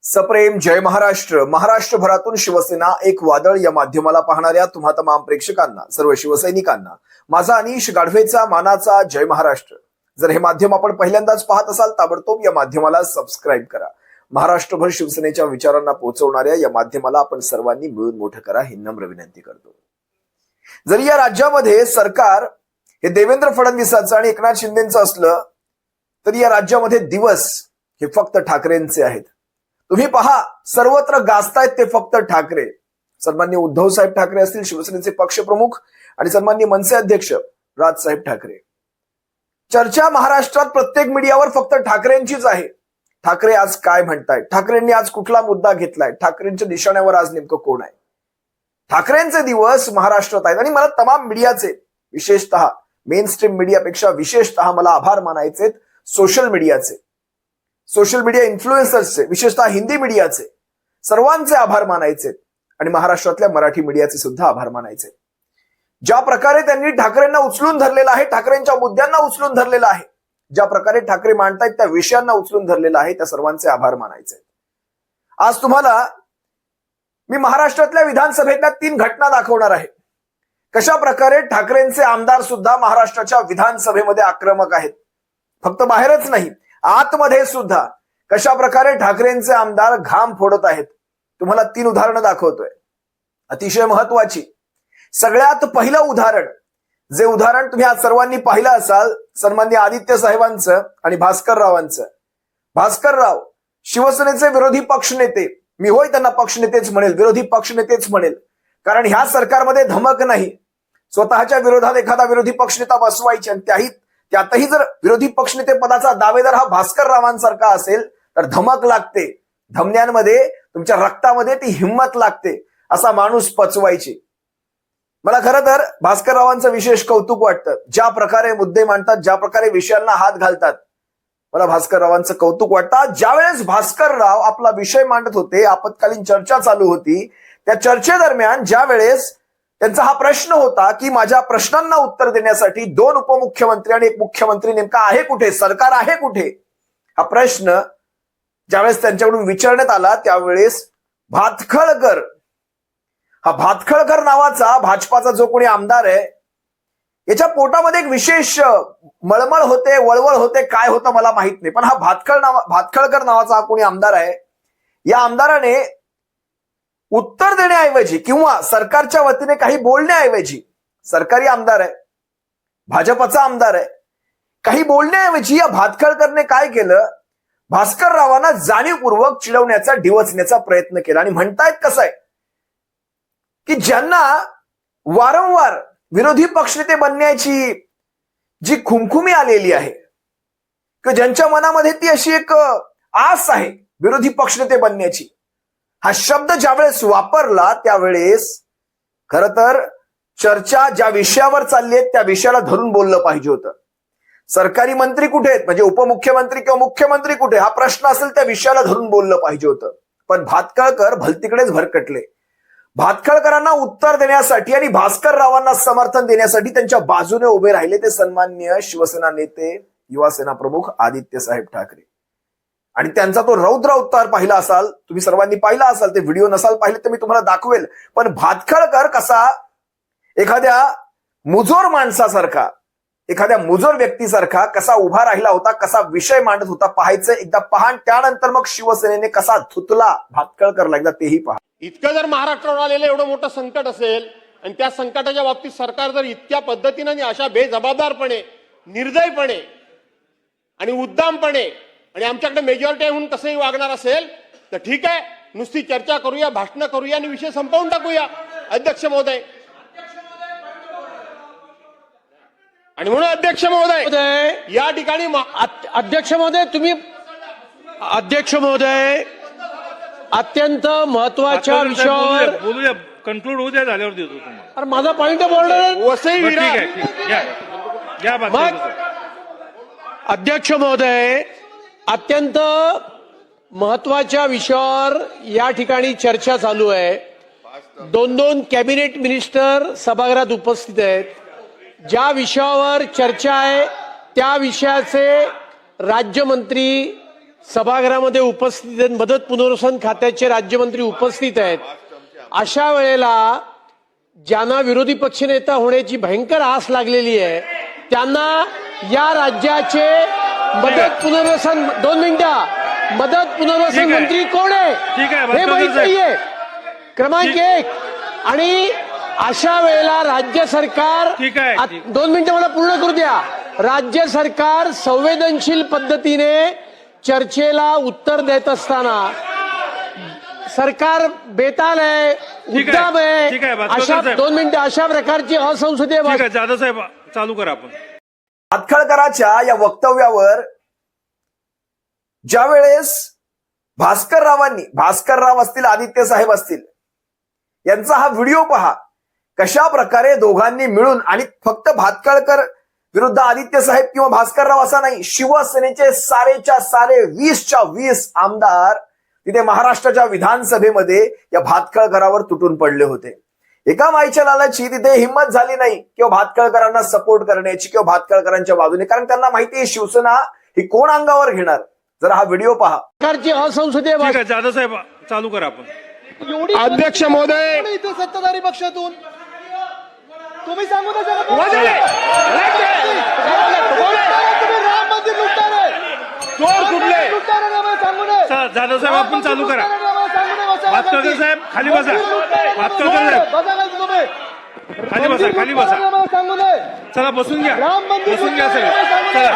सप्रेम जय महाराष्ट्र. महाराष्ट्रभरातून शिवसेना एक वादळ या माध्यमाला पाहणाऱ्या तुम्हा तमाम प्रेक्षकांना, सर्व शिवसैनिकांना माझा अनिश गाढवेचा मानाचा जय महाराष्ट्र. जर हे माध्यम आपण पहिल्यांदाच पाहत असाल ताबडतोब या माध्यमाला सबस्क्राईब करा. महाराष्ट्रभर शिवसेनेच्या विचारांना पोहोचवणाऱ्या या माध्यमाला आपण सर्वांनी मिळून मोठं करा ही नम्र विनंती करतो. जरी या राज्यामध्ये सरकार हे देवेंद्र फडणवीसांचं आणि एकनाथ शिंदेचं असलं तरी या राज्यामध्ये दिवस हे फक्त ठाकरेंचे आहेत. तुम्ही पहा, सर्वत्र गाजतायत ते फक्त ठाकरे. सन्माननीय उद्धव साहेब ठाकरे असतील, शिवसेनेचे पक्षप्रमुख, आणि सन्माननीय मनसे अध्यक्ष राजसाहेब ठाकरे. चर्चा महाराष्ट्रात प्रत्येक मीडियावर फक्त ठाकरेंचीच आहे. ठाकरे आज काय म्हणतायत, ठाकरेंनी आज कुठला मुद्दा घेतलाय, ठाकरेंच्या निशाण्यावर आज नेमकं कोण आहे. ठाकरेंचे दिवस महाराष्ट्रात आहेत आणि मला तमाम मीडियाचे, विशेषतः मेन स्ट्रीम मीडियापेक्षा विशेषतः मला आभार मानायचे सोशल मीडियाचे, सोशल मीडिया इन्फ्लुएन्सर्सचे, विशेषतः हिंदी मीडियाचे, सर्वांचे आभार मानायचे आणि महाराष्ट्रातल्या मराठी मीडियाचे सुद्धा आभार मानायचे. ज्या प्रकारे त्यांनी ठाकरेंना उचलून धरलेला आहे, ठाकरेंच्या मुद्द्यांना उचलून धरलेला आहे, ज्या प्रकारे ठाकरे मांडतायत त्या विषयांना उचलून धरलेला आहे, त्या सर्वांचे आभार मानायचे. आज तुम्हाला मी महाराष्ट्रातल्या विधानसभेतल्या 3 घटना दाखवणार आहे. कशा प्रकारे ठाकरेंचे आमदार सुद्धा महाराष्ट्राच्या विधानसभेमध्ये आक्रमक आहेत. फक्त बाहेरच नाही, आतमध्ये सुद्धा कशा प्रकारे ठाकरेंचे आमदार घाम फोडत आहेत. तुम्हाला 3 उदाहरणं दाखवतोय, अतिशय महत्वाची. सगळ्यात पहिलं उदाहरण, जे उदाहरण तुम्ही आज सर्वांनी पाहिलं असाल, सन्माननीय आदित्य साहेबांचं आणि भास्कर रावांचं. भास्कर राव शिवसेनेचे विरोधी पक्षनेते, मी होय त्यांना पक्षनेतेच म्हणेल, विरोधी पक्षनेतेच म्हणेल, कारण ह्या सरकारमध्ये धमक नाही. स्वतःच्या विरोधात एखादा विरोधी पक्षनेता बसवायचे आणि त्यातही जर विरोधी पक्षनेते पदाचा दावेदार हा भास्कर रावांसारखा असेल तर धमक लागते. धमन्यांमध्ये, तुमच्या रक्तामध्ये ती हिंमत लागते. असा माणूस पचवायची. मला खरं तर भास्कर रावांचं विशेष कौतुक वाटतं. ज्या प्रकारे मुद्दे मांडतात, ज्या प्रकारे विषयांना हात घालतात, मला भास्कर रावांचं कौतुक वाटतं. ज्यावेळेस भास्कर राव आपला विषय मांडत होते, आपत्कालीन चर्चा चालू होती, त्या चर्चेदरम्यान ज्या वेळेस त्यांचा हा प्रश्न होता की माझ्या प्रश्नांना उत्तर देण्यासाठी 2 उपमुख्यमंत्री आणि 1 मुख्यमंत्री नेमका आहे कुठे, सरकार आहे कुठे, हा प्रश्न ज्यावेळेस त्यांच्याकडून विचारण्यात आला त्यावेळेस भातखळकर, हा भातखळकर नावाचा भाजपाचा जो कोणी आमदार आहे, याच्या पोटामध्ये एक विशेष मळमळ होते, वळवळ होते, काय होतं मला माहित नाही, पण हा भातखळकर नावाचा हा कोणी आमदार आहे. या आमदाराने उत्तर देण्याऐवजी किंवा सरकारच्या वतीने काही बोलण्याऐवजी, सरकारी आमदार आहे, भाजपचा आमदार आहे, काही बोलण्याऐवजी या भातखळकरने काय केलं, भास्कर रावांना जाणीवपूर्वक चिडवण्याचा, डिवचण्याचा प्रयत्न केला. आणि म्हणतायत कसं आहे की ज्यांना वारंवार विरोधी पक्षनेते बनण्याची जी खुमखुमी आलेली आहे, किंवा ज्यांच्या मनामध्ये ती अशी एक आस आहे विरोधी पक्षनेते बनण्याची, हा शब्द ज्यावेळेस वापरला त्यावेळेस खरं तर चर्चा ज्या विषयावर चालली आहे त्या विषयाला धरून बोललं पाहिजे होतं. सरकारी मंत्री कुठे आहेत, म्हणजे उपमुख्यमंत्री किंवा मुख्यमंत्री कुठे, हा प्रश्न असेल त्या विषयाला धरून बोललं पाहिजे होतं. पण भातखळकर भलतीकडेच भरकटले. भातखळकरांना उत्तर देण्यासाठी आणि भास्कर रावांना समर्थन देण्यासाठी त्यांच्या बाजूने उभे राहिले ते सन्माननीय शिवसेना नेते, युवासेना प्रमुख आदित्य साहेब ठाकरे. आणि त्यांचा तो रौद्र अवतार पाहिला असाल, तुम्ही सर्वांनी पाहिला असाल, ते व्हिडिओ नसाल पाहिले तर मी तुम्हाला दाखवेल. पण भातखळकर कसा एखाद्या मुजोर माणसासारखा, एखाद्या मुजोर व्यक्तीसारखा कसा उभा राहिला होता, कसा विषय मांडत होता, पाहायचं एकदा पहा. त्यानंतर मग शिवसेनेने कसा धुतला भातखळकरला, एकदा तेही पहा. इतकं जर महाराष्ट्रावर आलेलं एवढं मोठं संकट असेल आणि त्या संकटाच्या बाबतीत सरकार जर इतक्या पद्धतीने आणि अशा बेजबाबदारपणे, निर्दयपणे आणि उद्दामपणे आणि आमच्याकडे मेजॉरिटी म्हणून कसंही वागणार असेल तर ठीक आहे, नुसती चर्चा करूया, भाषणं करूया आणि विषय संपवून टाकूया. अध्यक्ष महोदय, आणि म्हणून अध्यक्ष महोदय या ठिकाणी अध्यक्ष महोदय, तुम्ही अध्यक्ष महोदय अत्यंत महत्वाच्या विषयावर बोलूया, कन्क्लूड होऊ द्या, झाल्यावर देतो तुम्हाला. अरे माझा पॉइंट बोलणार, वसई विरार. अध्यक्ष महोदय अत्यंत महत्वाच्या विषयावर या ठिकाणी चर्चा चालू आहे. 2 कॅबिनेट मिनिस्टर सभागृहात उपस्थित आहेत. ज्या विषयावर चर्चा आहे त्या विषयाचे राज्यमंत्री सभागृहामध्ये उपस्थित आहेत, मदत पुनर्वसन खात्याचे राज्यमंत्री उपस्थित आहेत. अशा वेळेला ज्यांना विरोधी पक्षनेता होण्याची भयंकर आस लागलेली आहे त्यांना या राज्याचे मदत पुनर्वसन 2 मिनिटं मदत पुनर्वसन ठीक आहे. मंत्री कोण आहे ठीक आहे, हे माहित नाहीये. क्रमांक 1 आणि अशा वेळेला राज्य सरकार ठीक आहे, ठीक. 2 मिनिटं मला पूर्ण करू द्या. राज्य सरकार संवेदनशील पद्धतीने चर्चेला उत्तर देत असताना सरकार बेताल आहे, ठीक आहे, उद्दाम आहे. ठीक आहे, भास्कर अशा साहेब. 2 मिनिटं अशा प्रकारची असंसदीय ठीक आहे, जाधव साहेब चालू करा आपण. भातखळकरांच्या या वक्तव्यावर ज्या वेळेस भास्करराव असतील, आदित्य साहेब असतील, यांचा हा व्हिडिओ पहा. कशा प्रकारे दोघांनी मिळून, आणि फक्त भातखळकर विरुद्ध आदित्य साहेब किंवा भास्करराव असा नाही, शिवसेनेचे सारेच्या सारे 20च्या 20 आमदार तिथे महाराष्ट्राच्या विधानसभेमध्ये या भातखळकरावर तुटून पडले होते. एका माईच्या लालाची तिथे हिंमत झाली नाही किंवा भातखळकरांना सपोर्ट करण्याची किंवा भातखळकरांच्या बाजूने, कारण त्यांना माहिती आहे शिवसेना ही कोण अंगावर घेणार. जरा हा व्हिडिओ पहा. प्रकारची असंसदीय ठीक आहे, जाधव साहेब चालू करा आपण. अध्यक्ष महोदय, इथे सत्ताधारी पक्षातून तुम्ही सांगू ना जरा. तुम्ही राम मंदिर लुटताय. चोर कुठले? लुटताय ना, मला सांगू नये. चला, जाधव साहेब आपण चालू करा. मला सांगू नये, बसा भातखळकर खाली. साहेब खाली बसा. भातखळकर साहेब बसा खाली तुम्ही. खाली बसा, खाली बसा. मला सांगू नये. चला बसून घ्या, राम मंदिर बसून घ्या लुटताय, मला सांगू साहेब. नये.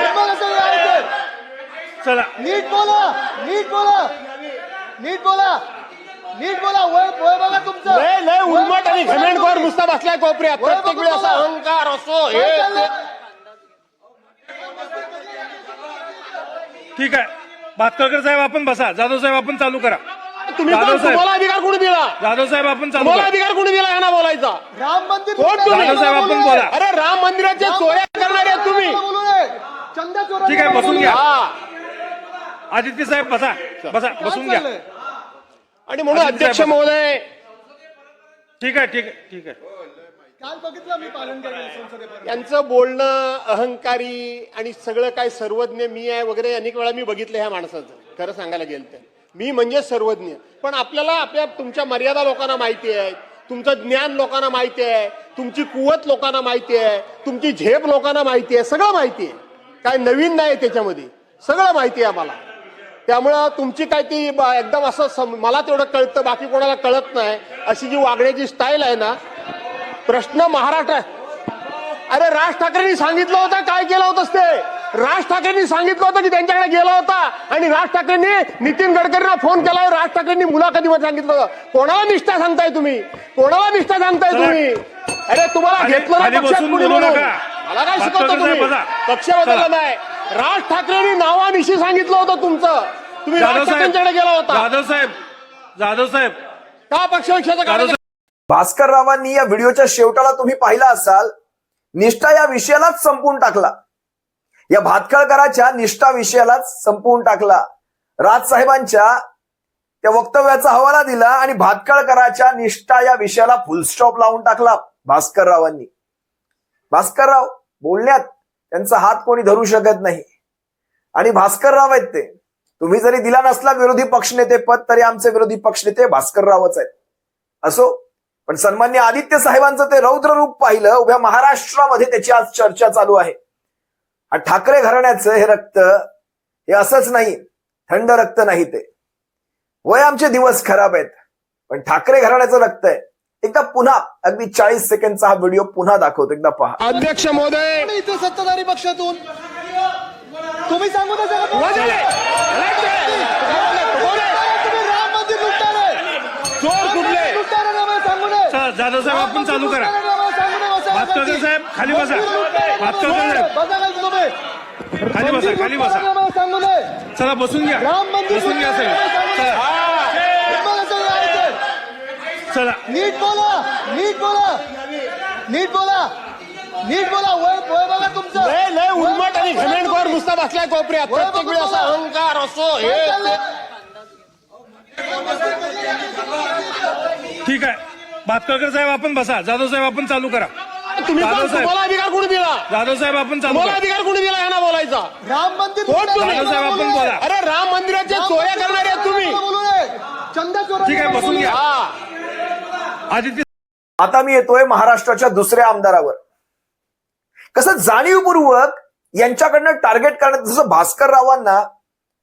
चला तुम्हाला सगळं यायचंय. चला. नीट बोला, नीट बोला, नीट बोला, नीट बोला. वय बघा तुमचं. लय उन्मट आणि घमेंडखोर नुसता बसलाय कोपऱ्यात. प्रत्येक वेळी असा अहंकार असो हे काय ते. चाललंय? ठीक आहे, भातखळकर साहेब आपण बसा. जाधव साहेब आपण चालू करा. तुम्ही जाधव कोण? साहेब. तुम्हाला अधिकार कोणी दिला? जाधव साहेब आपण चालू तुम्हाला करा. अधिकार कोणी दिला यांना बोलायचा? राम मंदिर कोण लुटताय, तुम्ही? मला साहेब, आपण बोलू बोला. नये. अरे राम मंदिराचे चोऱ्या करणारे आहेत तुम्ही. बोलू नये. चंदा चोरा. ठीक आहे, बसून घ्या. हा. आदित्य साहेब बसा, बसा, बसून घ्या. आणि म्हणून आदित्य अध्यक्ष साहेब. महोदय, ठीक आहे, ठीक आहे, ठीक आहे. काल बघितलं मी पालन केलं संसदेपर्यंत. यांचं बोलणं अहंकारी आणि सगळं काय सर्वज्ञ मी आहे वगैरे अनेक वेळा मी बघितलं ह्या माणसाचं. खरं सांगायला गेलं तर मी म्हणजे सर्वज्ञ. पण आपल्याला तुमच्या मर्यादा लोकांना माहिती आहे, तुमचं ज्ञान लोकांना माहिती आहे, तुमची कुवत लोकांना माहिती आहे, तुमची झेप लोकांना माहिती आहे, सगळं माहिती आहे. काय नवीन नाही त्याच्यामध्ये, सगळं माहिती आहे आम्हाला. त्यामुळं तुमची काय ती एकदम असं मला तेवढं कळतं, बाकी कोणाला कळत नाही अशी जी वागण्याची स्टाईल आहे ना. प्रश्न महाराष्ट्र. अरे राज ठाकरेंनी सांगितलं होतं, काय केलं होतंस ते? राज ठाकरेंनी सांगितलं होतं की त्यांच्याकडे गेला होता आणि राज ठाकरेंनी नितीन गडकरींना फोन केला. राज ठाकरेंनी मुलाखतीमध्ये सांगितलं होतं. कोणाला निष्ठा सांगताय तुम्ही? कोणाला निष्ठा सांगताय तुम्ही? अरे तुम्हाला घेतलं ना खाली पक्षात बसून कुणी बोलू म्हणून? नका. मला काय शिकवतो भातखळकर तुम्ही? साहेब बसा. पक्ष बदलला चला. नाही. राज ठाकरेंनी नावानिशी सांगितलं होतं तुमचं. तुम्ही जाधव राज साहेब, ठाकरेंच्याकडे गेला होता जाधव साहेब, जाधव साहेब, का? पक्षविक्षाचं जाधव कारण साहेब. भास्कररावांनी या व्हिडिओच्या शेवटाला तुम्ही पाहिला असाल, निष्ठा या विषयालाच संपवून टाकला. या भातखळकराच्या निष्ठा विषयालाच संपवून टाकला. राजसाहेबांच्या त्या वक्तव्याचा हवाला दिला आणि भातखळकराच्या निष्ठा या विषयाला फुलस्टॉप लावून टाकला भास्कररावांनी. भास्करराव बोलण्यात त्यांचा हात कोणी धरू शकत नाही आणि भास्करराव आहेत ते. तुम्ही जरी दिला नसला विरोधी पक्षनेते पद, तरी आमचे विरोधी पक्षनेते भास्कररावच आहेत. असो, पण सन्मान्य आदित्य साहेबांचं ते रौद्र रूप पाहिलं. उभ्या महाराष्ट्रामध्ये त्याची आज चर्चा चालू आहे. हा ठाकरे घराण्याचं हे रक्त हे असंच नाही, थंड रक्त नाही. ते वय आमचे दिवस खराब आहेत, पण ठाकरे घराण्याचं रक्त आहे. एकदा पुन्हा अगदी 40 सेकंडचा हा व्हिडिओ पुन्हा दाखवतो, एकदा पहा. अध्यक्ष महोदय, इथे सत्ताधारी पक्षातून तुम्ही सांगू ना जरा. तुम्ही राम मंदिर लुटताय. चोर कुठले? लुटताय ना, मला सांगू नये. चला, जाधव साहेब आपण चालू करा. मला सांगू नये, बसा भातखळकर खाली. साहेब खाली बसा. भातखळकर साहेब बसा खाली तुम्ही. खाली बसा, खाली बसा. मला सांगू नये. चला बसून घ्या, राम मंदिर बसून घ्या साहेब. चला तुम्हाला सगळं यायचंय. चला. नीट बोला, नीट बोला, नीट बोला, नीट बोला. वय बघा तुमचं. लय उन्मट आणि घमेंडखोर नुसता बसलाय कोपऱ्यात. प्रत्येक वेळी असा अहंकार असो हे काय ते. चाललंय? ठीक आहे, भातखळकर साहेब आपण बसा. जाधव साहेब आपण चालू करा. तुम्ही जाधव साहेब. तुम्हाला अधिकार कोणी दिला? जाधव साहेब आपण चालू तुम्हाला करा. अधिकार कोणी दिला यांना बोलायचा? राम मंदिर कोण तुम्ही? बोलू साहेब, आपण नये. बोला. अरे राम मंदिराच्या चोऱ्या करणारे आहेत तुम्ही. बोलू नये. चंदा चोरा ठीक आहे, बसून घ्या. हा. आदित्य आता मी येतोय महाराष्ट्राच्या दुसऱ्या आमदारावर. कसं जाणीवपूर्वक यांच्याकडनं टार्गेट करण्यात, जसं भास्कर रावांना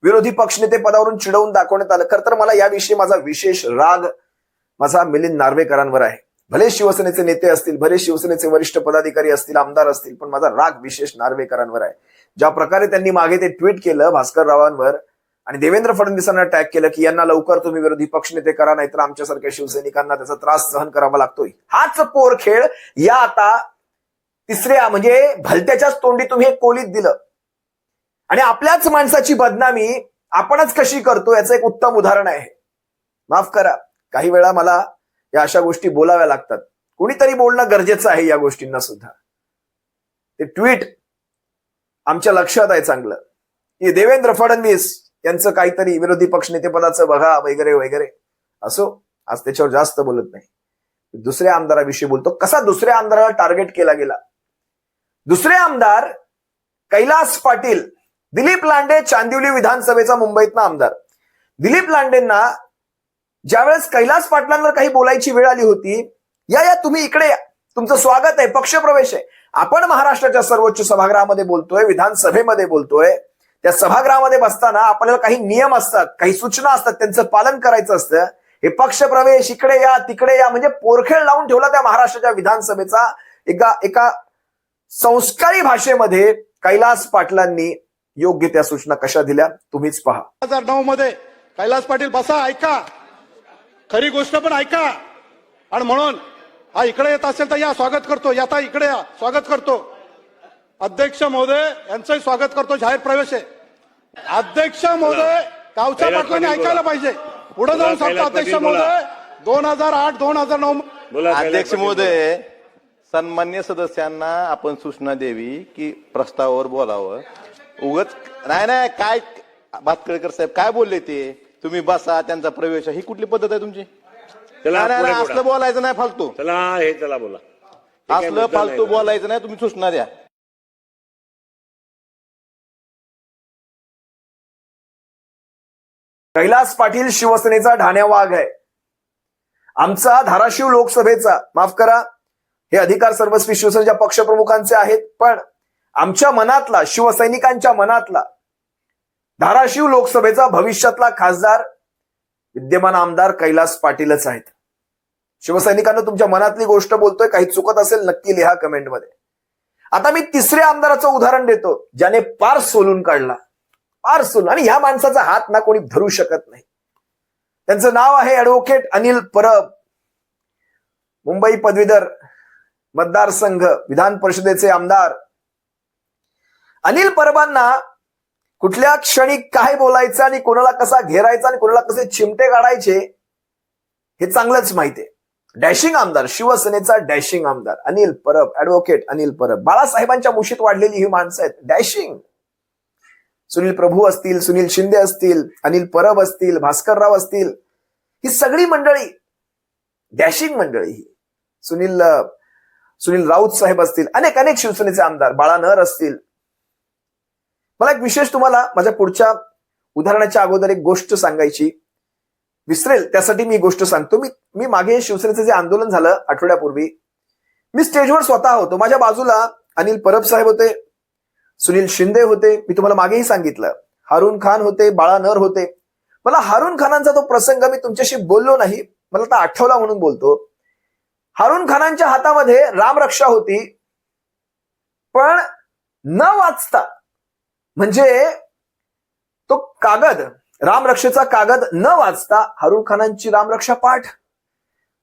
विरोधी पक्षनेते पदावरून चिडवून दाखवण्यात आलं. खरं तर मला याविषयी माझा विशेष राग माझा मिलिंद नार्वेकरांवर आहे. भले शिवसेनेचे नेते असतील, भले शिवसेनेचे वरिष्ठ पदाधिकारी असतील, आमदार असतील, पण माझा राग विशेष नार्वेकरांवर आहे. ज्या प्रकारे त्यांनी मागे ते ट्विट केलं भास्कर रावांवर आणि देवेंद्र फडणवीसांना टॅग केलं की यांना लवकर तुम्ही विरोधी पक्षनेते करा, नाहीतर आमच्यासारख्या शिवसैनिकांना त्याचा त्रास सहन करावा लागतोय. हाच पोरखेळ या आता तिसऱ्या म्हणजे भलत्याच्याच तोंडी तुम्ही एक कोलीत दिलं आणि आपल्याच माणसाची बदनामी आपणच कशी करतो याचं एक उत्तम उदाहरण आहे. माफ करा, काही वेळा मला या अशा गोष्टी बोलाव्या लागतात. कुणीतरी बोलणं गरजेचं आहे या गोष्टींना सुद्धा. ते ट्विट आमच्या लक्षात आहे चांगलं की देवेंद्र फडणवीस यांचं काहीतरी विरोधी पक्षनेते पदाचं बघा वगैरे वगैरे. असो, आज त्याच्यावर जास्त बोलत नाही. दुसऱ्या आमदाराविषयी बोलतो. कसा दुसऱ्या आमदाराला टार्गेट केला गेला. दुसरे आमदार कैलास पाटील, दिलीप लांडे चांदिवली विधानसभेचा मुंबईतला आमदार. दिलीप लांडेंना ज्यावेळेस कैलास पाटलांवर काही बोलायची वेळ आली होती, या तुम्ही इकडे या, तुमचं स्वागत आहे, पक्षप्रवेश आहे. आपण महाराष्ट्राच्या सर्वोच्च सभागृहामध्ये बोलतोय, विधानसभेमध्ये बोलतोय. त्या सभागृहामध्ये बसताना आपल्याला काही नियम असतात, काही सूचना असतात, त्यांचं पालन करायचं असतं. हे पक्षप्रवेश, इकडे या तिकडे या, म्हणजे पोरखेळ लावून ठेवला त्या महाराष्ट्राच्या विधानसभेचा. एका संस्कारी भाषेमध्ये कैलास पाटलांनी योग्य त्या सूचना कशा दिल्या तुम्हीच पहा. 2009 मध्ये कैलास पाटील बसा, ऐका, खरी गोष्ट पण ऐका. आणि म्हणून हा इकडे येत असेल तर या, स्वागत करतो. आता इकडे या, स्वागत करतो. अध्यक्ष महोदय यांचंही स्वागत करतो. जाहीर प्रवेश आहे. अध्यक्ष महोदय, गावच्या पाटलांनी ऐकायला पाहिजे. पुढे जाऊन सांगतो अध्यक्ष महोदय, 2008-2009 अध्यक्ष महोदय, सन्मान्य सदस्यांना आपण सूचना द्यावी की प्रस्तावावर बोलावं. उगच नाही काय भातकळकर साहेब काय बोलले ते, तुम्ही बसा, त्यांचा प्रवेश, ही कुठली पद्धत आहे तुमची? नाही, असलं बोलायचं नाही फालतू. चला बोला. असलं फालतू बोलायचं नाही. तुम्ही सूचना द्या. कैलास पाटील शिवसेनेचा ढाण्या वाघ आहे. आमचा धाराशिव लोकसभेचा, माफ करा, हे अधिकार सर्वस्वी शिवसेनेच्या पक्षप्रमुखांचे आहेत, पण आमच्या मनातला, शिवसैनिकांच्या मनातला धाराशिव लोकसभेचा भविष्यातला खासदार विद्यमान आमदार कैलास पाटीलच आहेत. शिवसैनिकांना तुमच्या मनातली गोष्ट बोलतोय, काही चुकत असेल नक्की लिहा कमेंटमध्ये. आता मी तिसऱ्या आमदाराचं उदाहरण देतो, ज्याने पार सोलून काढला, पार सोलून. आणि ह्या माणसाचा हात ना कोणी धरू शकत नाही. त्यांचं नाव आहे ऍडव्होकेट अनिल परब, मुंबई पदवीधर मतदारसंघ विधान परिषदेचे आमदार. अनिल परबांना कुठल्या क्षणी काय बोलायचं आणि कोणाला कसा घेरायचा आणि कोणाला कसे चिमटे काढायचे हे चांगलंच माहितीये. डॅशिंग आमदार, शिवसेनेचा डॅशिंग आमदार अनिल परब, ऍडव्होकेट अनिल परब. बाळासाहेबांच्या मुशीत वाढलेली ही माणसं आहेत, डॅशिंग. सुनील प्रभू असतील, सुनील शिंदे असतील, अनिल परब असतील, भास्कर राव असतील, ही सगळी मंडळी डॅशिंग मंडळी. ही सुनील राऊत साहेब असतील, अनेक शिवसेनेचे आमदार, बाळा नर असतील. मला एक विशेष तुम्हाला माझ्या पुढच्या उदाहरणाच्या अगोदर एक गोष्ट सांगायची विसरेल, त्यासाठी मी गोष्ट सांगतो. मी मागे शिवसेनेचं जे आंदोलन झालं आठवड्यापूर्वी, मी स्टेजवर स्वतः होतो. माझ्या बाजूला अनिल परब साहेब होते, सुनील शिंदे होते, मी तुम्हाला मागेही सांगितलं, हारून खान होते, बाळा नर होते. मला हारून खानांचा तो प्रसंग मी तुमच्याशी बोललो नाही, मला आता आठवला म्हणून बोलतो. हारून खानांच्या हातामध्ये रामरक्षा होती, पण न वाचता, म्हणजे तो कागद, रामरक्षेचा कागद न वाचता हारून खानांची रामरक्षा पाठ.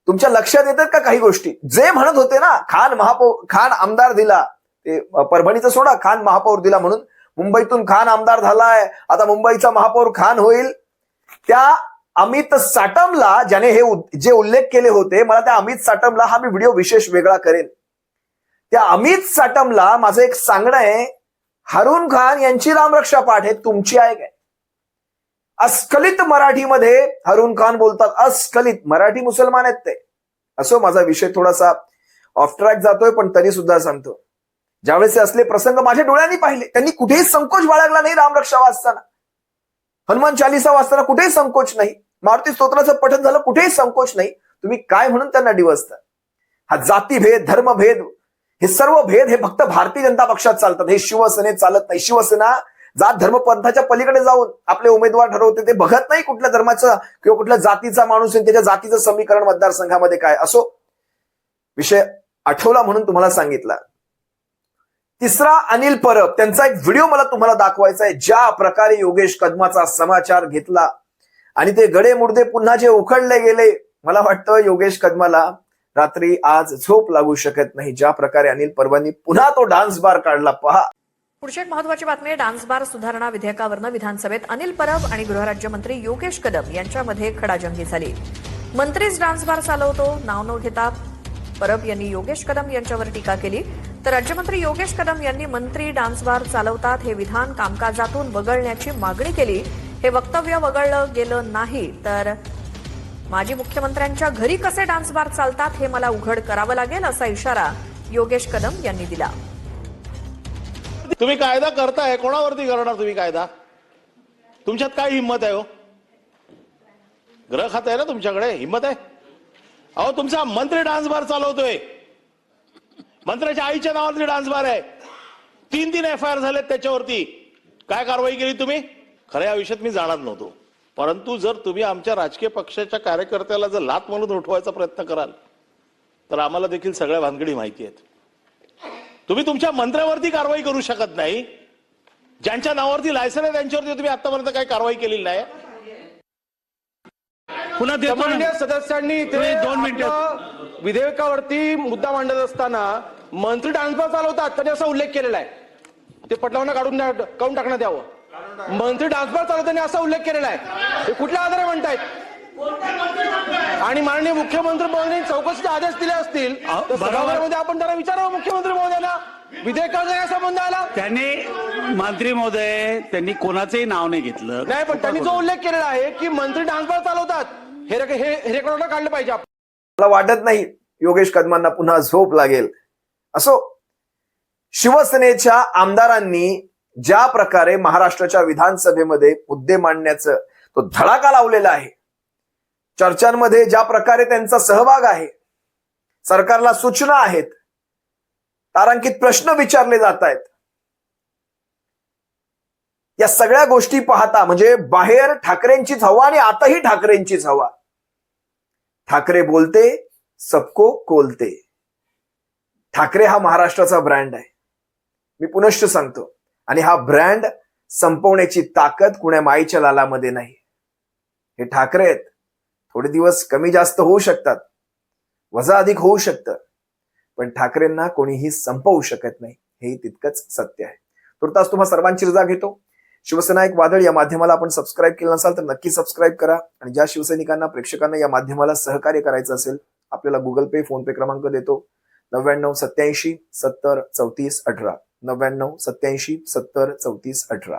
तुमच्या लक्षात येतात का काही गोष्टी? जे म्हणत होते ना, खान आमदार दिला, ते परभणीचा सोडा, खान महापौर दिला म्हणून मुंबईतून खान आमदार झालाय, आता मुंबईचा महापौर खान होईल. त्या अमित साटमला, ज्याने हे जे उल्लेख केले होते, मला त्या अमित साटमला, हा मी व्हिडिओ विशेष वेगळा करेन, त्या अमित साटमला माझं एक सांगणं आहे, हारून खान यांची रामरक्षा पाठ आहे, तुमची आहे काय? अस्खलित मराठीमध्ये हारून खान बोलतात, अस्खलित. मराठी मुसलमान आहेत ते. असो, माझा विषय थोडासा ऑफ ट्रॅक जातोय, पण तरी सुद्धा सांगतो, ज्यावेळेस हे असले प्रसंग माझ्या डोळ्यांनी पाहिले, त्यांनी कुठेही संकोच बाळगला नाही. रामरक्षा वाचताना, हनुमान चालिसा वाचताना कुठेही संकोच नाही. मारुती स्तोत्राचं पठण झालं, कुठेही संकोच नाही. तुम्ही काय म्हणून त्यांना डिवचता? हा जातीभेद, धर्मभेद, हे सर्व भेद हे फक्त भारतीय जनता पक्षात चालतात, हे शिवसेनेत चालत नाही. शिवसेना जात धर्म पंथाच्या पलीकडे जाऊन आपले उमेदवार ठरवते. ते बघत नाही कुठल्या धर्माचा किंवा कुठल्या जातीचा माणूस आहे, त्याच्या जातीचं समीकरण मतदारसंघामध्ये काय असो. विषय आठवला म्हणून तुम्हाला सांगितला. तिसरा, अनिल परब, त्यांचा एक व्हिडिओ मला तुम्हाला दाखवायचा आहे. ज्या प्रकारे योगेश कदमाचा समाचार घेतला आणि ते गडे मुडदे पुन्हा जे उखडले गेले, मला वाटतं योगेश कदमाला रात्री आज झोप लागू शकत नाही. ज्या प्रकारे अनिल परबांनी पुन्हा तो डान्स बार काढला, पहा. पुढची एक महत्वाची बातमी आहे. डान्स बार सुधारणा विधेयकावरनं विधानसभेत अनिल परब आणि गृहराज्यमंत्री योगेश कदम यांच्यामध्ये खडाजंगी झाली. मंत्रीच डान्स बार चालवतो नाव न घेता परब यांनी योगेश कदम यांच्यावर टीका केली. तर राज्यमंत्री योगेश कदम यांनी मंत्री डान्स बार चालवतात हे विधान कामकाजातून वगळण्याची मागणी केली. हे वक्तव्य वगळलं गेलं नाही तर माजी मुख्यमंत्र्यांच्या घरी कसे डान्स बार चालतात हे मला उघड करावं लागेल, असा इशारा योगेश कदम यांनी दिला. तुम्ही कायदा करताय, कोणावरती करणार तुम्ही कायदा? तुमच्यात काय हिंमत आहे हो? गृह खातं आहे ना तुमच्याकडे, हिंमत आहे? अहो तुमचा मंत्री डान्स बार चालवतोय, मंत्र्याच्या आईच्या नावावरती डान्स बार आहे. 3 FIR झालेत त्याच्यावरती. काय कारवाई केली तुम्ही? खरं या विषयात मी जाणार नव्हतो, परंतु जर तुम्ही आमच्या राजकीय पक्षाच्या कार्यकर्त्याला जर लात म्हणून उठवायचा प्रयत्न कराल तर आम्हाला देखील सगळ्या भानगडी माहिती आहेत. तुम्ही तुमच्या मंत्र्यावरती कारवाई करू शकत नाही. ज्यांच्या नावावरती लायसन आहे त्यांच्यावरती तुम्ही आतापर्यंत काही कारवाई केलेली नाही. पुन्हा देतो ना. सन्माननीय सदस्यांनी इथे 2 मिनिटं. आपलं विधेयकावरती मुद्दा मांडत असताना मंत्री डान्स बार चालवतात त्यांनी असा उल्लेख केलेला आहे. ते पटलावना काढून टाकण्यात यावं. मंत्री डान्स बार चालवताना असा उल्लेख केलेला आहे. हे कुठल्या आधारे म्हणतायत? आणि माननीय मुख्यमंत्री महोदयांनी चौकशीचे आदेश दिले असतील तर सभागृहामध्ये आपण त्याला विचारावं मुख्यमंत्री महोदयांना विधेयकाचा काय संबंध आला? त्यांनी मंत्री महोदय त्यांनी कोणाचंही नाव नाही घेतलं. नाही, पण त्यांनी जो उल्लेख केलेला आहे की मंत्री डान्स बार चालवतात हे रेकॉर्डला काढलं पाहिजे. मला वाटत नाही योगेश कदमांना पुन्हा झोप लागेल. असो, शिवसेनेच्या आमदारांनी ज्या प्रकारे महाराष्ट्राच्या विधानसभेमध्ये मुद्दे मांडण्याचं तो धडाका लावलेला आहे, चर्चांमध्ये ज्या प्रकारे त्यांचा सहभाग आहे, सरकारला सूचना आहेत, तारांकित प्रश्न विचारले जात आहेत, या सगळ्या गोष्टी पाहता म्हणजे बाहेर ठाकरेंचीच हवा आणि आताही ठाकरेंचीच हवा. ठाकरे बोलते सबको कोलते. ठाकरे हा महाराष्ट्राचा ब्रँड आहे, मी पुनश्च सांगतो. आणि हा ब्रँड संपवण्याची ताकद कुण्या माईच्या लालामध्ये नाही. हे ठाकरे आहेत. थोडे दिवस कमी जास्त होऊ शकतात, वजा अधिक होऊ शकतं, पण ठाकरेंना कोणीही संपवू शकत नाही, हे तितकंच सत्य आहे. तुर्तास तुम्हा सर्वांची रजा घेतो. शिवसेना एक वादळ या माध्यमाला आपण सबस्क्राईब केलं नसाल तर नक्की सबस्क्राईब करा. आणि ज्या शिवसैनिकांना, प्रेक्षकांना या माध्यमाला सहकार्य करायचं असेल, आपल्याला गुगल पे, फोन पे क्रमांक देतो 99 87 70 34 18 99 87 70 34 18.